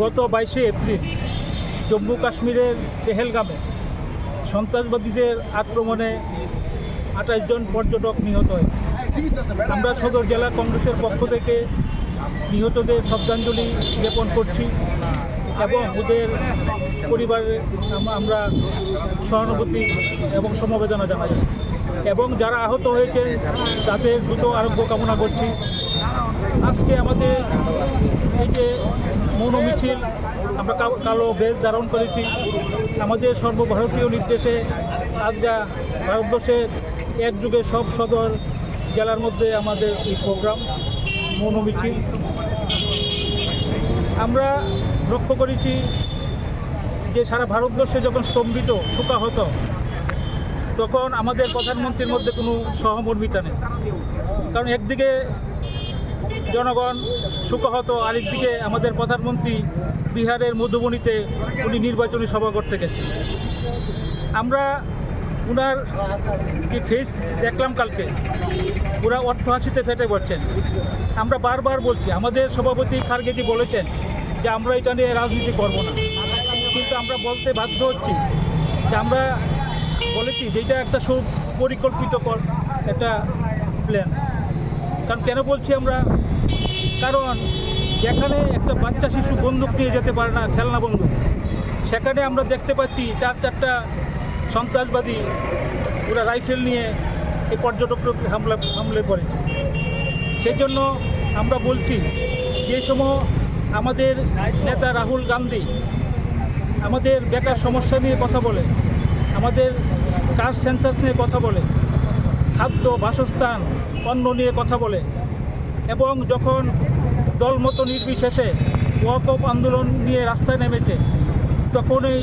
গত 22শে এপ্রিল জম্মু কাশ্মীরের পেহেলগামে সন্ত্রাসবাদীদের আক্রমণে 28 জন পর্যটক নিহত হয়। আমরা সদর জেলা কংগ্রেসের পক্ষ থেকে নিহতদের শ্রদ্ধাঞ্জলি জ্ঞাপন করছি এবং ওদের পরিবারে আমরা সহানুভূতি এবং সমবেদনা জানাচ্ছি এবং যারা আহত হয়েছে তাদের দ্রুত আরোগ্য কামনা করছি। আজকে আমাদের এই যে মৌন মিছিল, আমরা কালো বেশ ধারণ করেছি। আমাদের সর্বভারতীয় নির্দেশে আজ ভারতবর্ষের একযুগে সব সদর জেলার মধ্যে আমাদের এই প্রোগ্রাম মৌন মিছিল। আমরা লক্ষ্য করেছি যে সারা ভারতবর্ষে যখন স্তম্ভিত শোকাহত, তখন আমাদের প্রধানমন্ত্রীর মধ্যে কোনো সহমর্মিতা নেই। কারণ একদিকে জনগণ শোকাহত, আরেকদিকে আমাদের প্রধানমন্ত্রী বিহারের মধুবনীতে উনি নির্বাচনী সভা করতে গেছেন। আমরা ওনার যে ফেস দেখলাম কালকে, ওরা অর্থহাসিতে ফেটে পড়ছেন। আমরা বারবার বলছি, আমাদের সভাপতি খারগেজি বলেছেন যে আমরা এটা নিয়ে রাজনীতি করব না, কিন্তু আমরা বলতে বাধ্য হচ্ছি যে আমরা বলেছি যে এটা একটা সুপরিকল্পিত একটা প্ল্যান। কারণ কেন বলছি আমরা, কারণ যেখানে একটা বাচ্চা শিশু বন্দুক নিয়ে যেতে পারে না, খেলনা বন্দুক, সেখানে আমরা দেখতে পাচ্ছি চারটা সন্ত্রাসবাদী ওরা রাইফেল নিয়ে এই পর্যটকদের হামলে করেছে। সেই জন্য আমরা বলছি, যে সময় আমাদের নেতা রাহুল গান্ধী আমাদের বেকার সমস্যা নিয়ে কথা বলে, আমাদের কাস্ট সেন্সাস নিয়ে কথা বলে, খাদ্য, বাসস্থান, অন্ন নিয়ে কথা বলে, এবং যখন দলমত নির্বিশেষে ওয়াকফ আন্দোলন নিয়ে রাস্তায় নেমেছে, তখনই